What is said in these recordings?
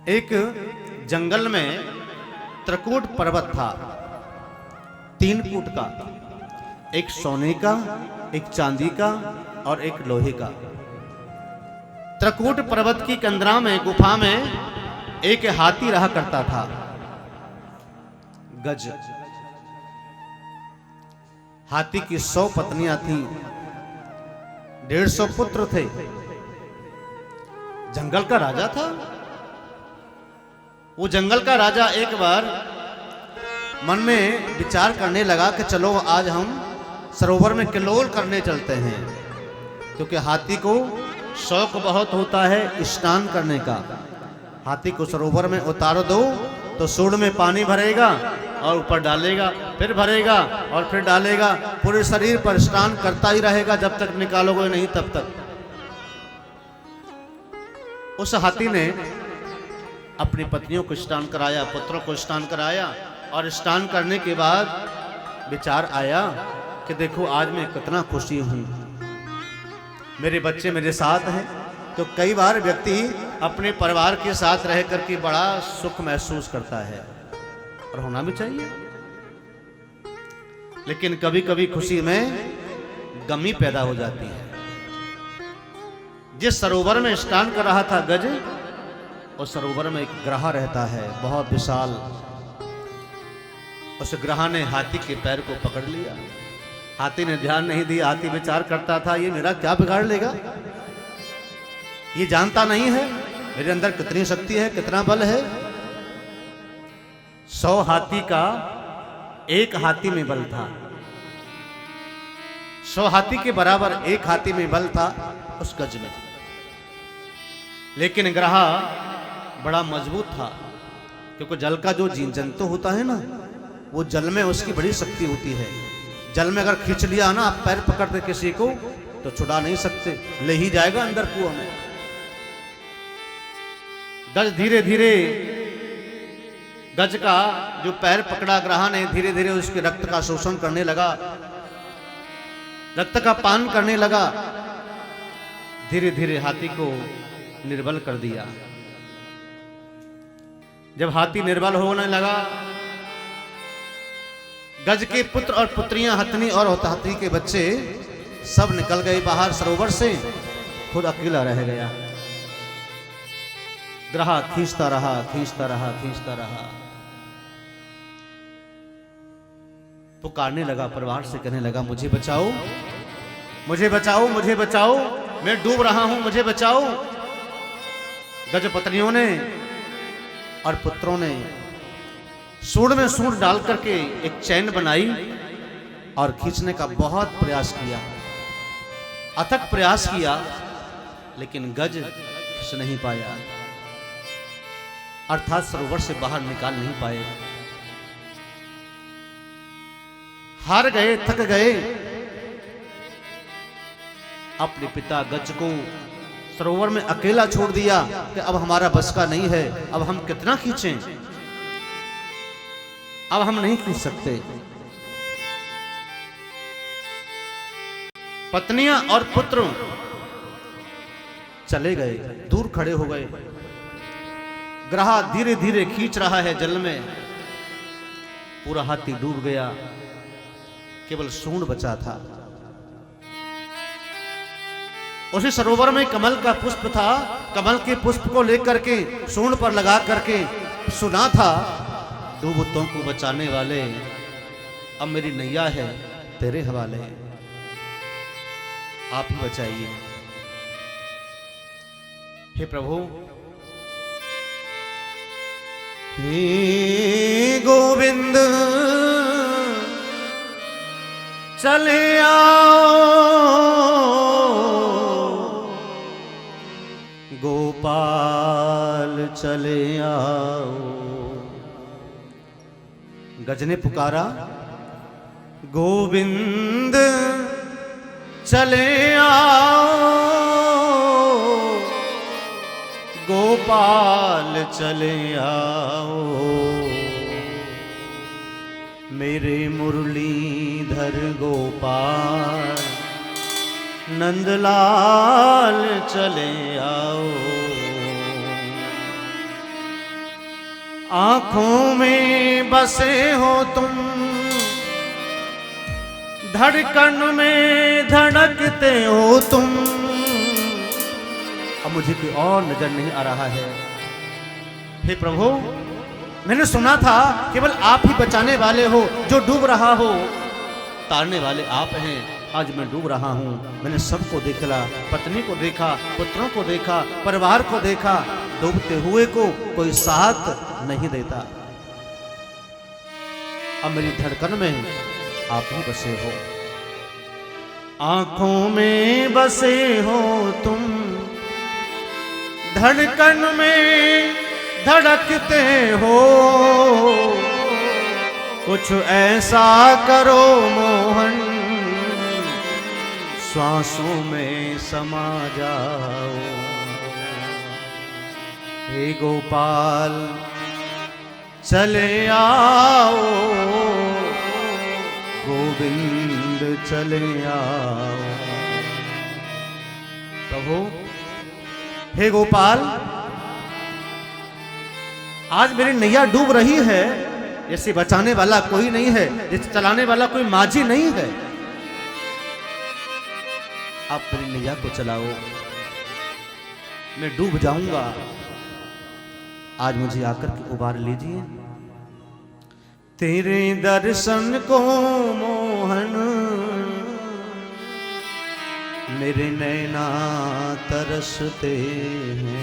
एक जंगल में त्रिकूट पर्वत था, 3 फुट का, एक सोने का, एक चांदी का और एक लोहे का। त्रिकूट पर्वत की कंदरा में गुफा में एक हाथी रहा करता था, गज। हाथी की 100 पत्नियां थीं, 150 पुत्र थे। जंगल का राजा था। वो जंगल का राजा एक बार मन में विचार करने लगा कि चलो आज हम सरोवर में किलोल करने चलते हैं, क्योंकि हाथी को शौक बहुत होता है स्नान करने का। हाथी को सरोवर में उतार दो तो सूंड में पानी भरेगा और ऊपर डालेगा, फिर भरेगा और फिर डालेगा, पूरे शरीर पर स्नान करता ही रहेगा जब तक निकालोगे नहीं तब तक। उस हाथी ने अपनी पत्नियों को स्नान कराया, पुत्रों को स्नान कराया, और स्नान करने के बाद विचार आया कि देखो आज मैं कितना खुशी हूं, मेरे बच्चे मेरे साथ हैं। तो कई बार व्यक्ति अपने परिवार के साथ रह करके बड़ा सुख महसूस करता है, और होना भी चाहिए। लेकिन कभी कभी खुशी में गमी पैदा हो जाती है। जिस सरोवर में स्नान कर रहा था गज, उस सरोवर में एक ग्रह रहता है बहुत विशाल। उस ग्रह ने हाथी के पैर को पकड़ लिया। हाथी ने ध्यान नहीं दिया। हाथी विचार करता था ये मेरा क्या बिगाड़ लेगा, ये जानता नहीं है मेरे अंदर कितनी शक्ति है, कितना बल है। 100 हाथी का एक हाथी में बल था। 100 हाथी के बराबर एक हाथी में बल था उस गज में। लेकिन ग्रह बड़ा मजबूत था, क्योंकि जल का जो जीव जंतु होता है ना, वो जल में उसकी बड़ी शक्ति होती है। जल में अगर खींच लिया ना आप पैर पकड़ते किसी को तो छुड़ा नहीं सकते, ले ही जाएगा अंदर कुआं में। गज धीरे धीरे, गज का जो पैर पकड़ा ग्रह ने, धीरे धीरे उसके रक्त का शोषण करने लगा, रक्त का पान करने लगा। धीरे धीरे हाथी को निर्बल कर दिया। जब हाथी निर्बल होने लगा, गज के पुत्र और पुत्रियां, हथनी और हाथी के बच्चे सब निकल गए बाहर सरोवर से, खुद अकेला रह गया। ग्रह खींचता रहा, खींचता रहा, खींचता रहा। पुकारने लगा, परिवार से कहने लगा मुझे बचाओ, मुझे बचाओ, मुझे बचाओ, मैं डूब रहा हूं, मुझे बचाओ। गज पत्नियों ने और पुत्रों ने सूंड में सूंड डाल करके एक चैन बनाई और खींचने का बहुत प्रयास किया, अथक प्रयास किया, लेकिन गज खींच नहीं पाया, अर्थात सरोवर से बाहर निकाल नहीं पाए। हार गए, थक गए। अपने पिता गज को सरोवर में अकेला छोड़ दिया कि अब हमारा बस का नहीं है, अब हम कितना खींचें, अब हम नहीं खींच सकते। पत्नियां और पुत्र चले गए, दूर खड़े हो गए। ग्रह धीरे धीरे खींच रहा है जल में, पूरा हाथी डूब गया, केवल सूंड बचा था। उसी सरोवर में कमल का पुष्प था। कमल के पुष्प को लेकर के सूंड पर लगा करके सुना था, डूबतों को बचाने वाले, अब मेरी नैया है तेरे हवाले, आप ही बचाइए। हे प्रभु, हे गोविंद चले आओ, गोपाल चले आओ। गज ने पुकारा, गोविंद चले आओ, गोपाल चले आओ, मेरे मुरलीधर गोपाल नंदलाल चले आओ। आंखों में बसे हो तुम, धड़कन में धड़कते हो तुम। अब मुझे कोई और नजर नहीं आ रहा है। हे प्रभु, मैंने सुना था केवल आप ही बचाने वाले हो, जो डूब रहा हो तारने वाले आप हैं। आज मैं डूब रहा हूं। मैंने सबको देखा, पत्नी को देखा, पुत्रों को देखा, परिवार को देखा। डूबते हुए को कोई साथ नहीं देता। अब मेरी धड़कन में आप ही बसे हो, आंखों में बसे हो तुम, धड़कन में धड़कते हो। कुछ ऐसा करो मोहन, श्वासों में समा जाओ। हे गोपाल चले आओ, गोविंद चले आओ। प्रभु, हे गोपाल, आज मेरी नैया डूब रही है। जैसे बचाने वाला कोई नहीं है, जैसे चलाने वाला कोई माझी नहीं है। आप मेरी नैया को चलाओ, मैं डूब जाऊंगा। आज मुझे आकर के उबार लीजिए। तेरे दर्शन को मोहन मेरे नैना तरसते हैं।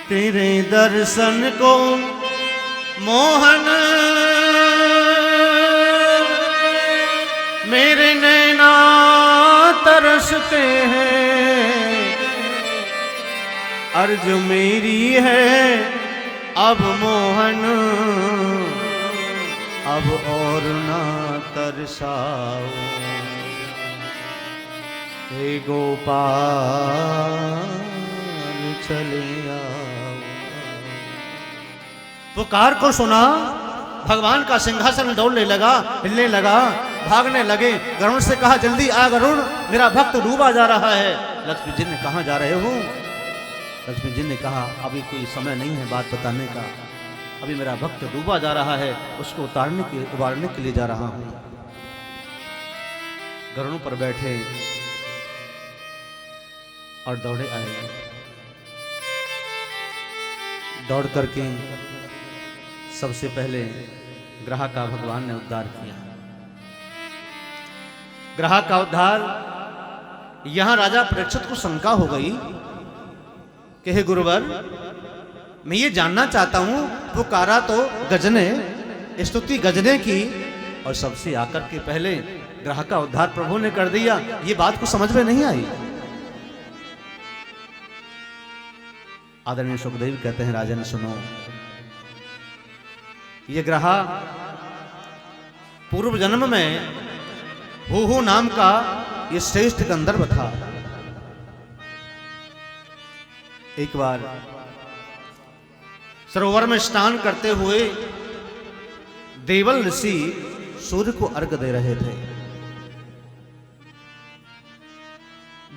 तेरे दर्शन को मोहन मेरे नैना तरसते हैं। अर्ज मेरी है अब मोहन, अब और ना तरसाओ। हे गोपाल चले आओ। पुकार को सुना, भगवान का सिंहासन डोलने लगा, हिलने लगा, भागने लगे। गरुण से कहा, जल्दी आ गरुण, मेरा भक्त डूबा जा रहा है। लक्ष्मी जी ने, कहाँ जा रहे हो? लक्ष्मी जी ने कहा, अभी कोई समय नहीं है बात बताने का। अभी मेरा भक्त डूबा जा रहा है, उसको उबारने के लिए जा रहा हूं। गरुड़ पर बैठे और दौड़े आए। दौड़ करके सबसे पहले ग्राह का भगवान ने उद्धार किया। ग्राह का उद्धार, यहां राजा परीक्षित को शंका हो गई कि हे गुरुवर, मैं ये जानना चाहता हूं, पुकारा तो गजने, स्तुति गजने की, और सबसे आकर के पहले ग्राह का उद्धार प्रभु ने कर दिया। ये बात को समझ में नहीं आई। आदरणीय सुखदेव कहते हैं, राजन सुनो, ये ग्राह पूर्व जन्म में हुहु नाम का ये श्रेष्ठ गंधर्व था। एक बार सरोवर में स्नान करते हुए देवल ऋषि सूर्य को अर्घ दे रहे थे।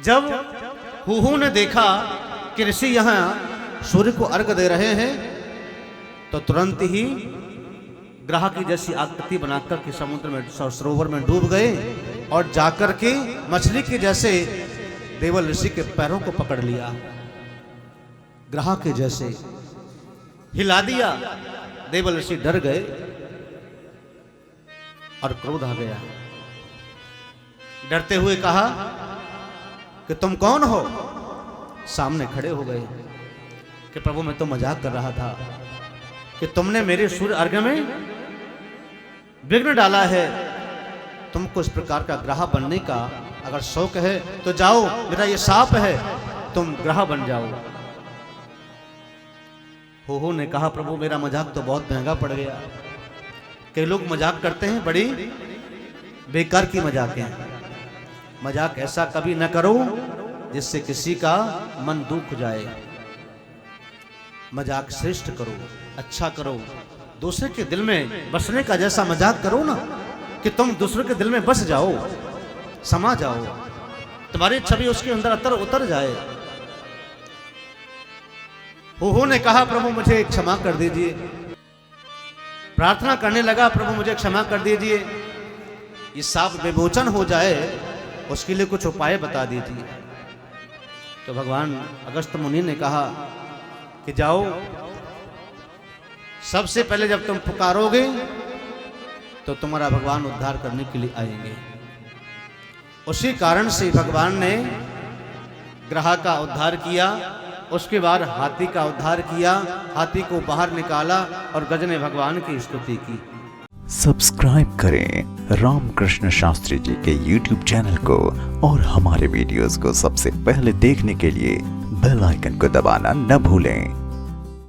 जब हुहु ने देखा कि ऋषि यहां सूर्य को अर्घ दे रहे हैं, तो तुरंत ही ग्राह की जैसी आकृति बनाकर के समुद्र में, सरोवर में डूब गए और जाकर के मछली के जैसे देवल ऋषि के पैरों को पकड़ लिया। ग्राह के जैसे हिला दिया। देवल ऋषि डर गए और क्रोध आ गया। डरते हुए कहा कि तुम कौन हो? सामने खड़े हो गए कि प्रभु, मैं तो मजाक कर रहा था कि तुमने मेरे सूर्य अर्घ में विघ्न डाला है। तुमको इस प्रकार का ग्राह बनने का अगर शौक है तो जाओ, मेरा ये शाप है, तुम ग्राह बन जाओ। हो ने कहा, प्रभु मेरा मजाक तो बहुत महंगा पड़ गया। कई लोग मजाक करते हैं, बड़ी बेकार की मजाक हैं। मजाक ऐसा कभी न करो जिससे किसी का मन दुख जाए। मजाक श्रेष्ठ करो, अच्छा करो, दूसरे के दिल में बसने का जैसा मजाक करो ना, कि तुम दूसरे के दिल में बस जाओ, समा जाओ, तुम्हारी छवि उसके अंदर उतर जाए। हुहू ने कहा प्रभु मुझे क्षमा कर दीजिए। प्रार्थना करने लगा प्रभु मुझे क्षमा कर दीजिए, ये साप विमोचन हो जाए उसके लिए कुछ उपाय बता दीजिए। तो भगवान अगस्त्य मुनि ने कहा कि जाओ, सबसे पहले जब तुम पुकारोगे तो तुम्हारा भगवान उद्धार करने के लिए आएंगे। उसी कारण से भगवान ने ग्रह का उद्धार किया, उसके बाद हाथी का उद्धार किया, हाथी को बाहर निकाला और गज ने भगवान की स्तुति की। सब्सक्राइब करें रामकृष्ण शास्त्री जी के YouTube चैनल को और हमारे वीडियोस को सबसे पहले देखने के लिए बेल आइकन को दबाना न भूलें।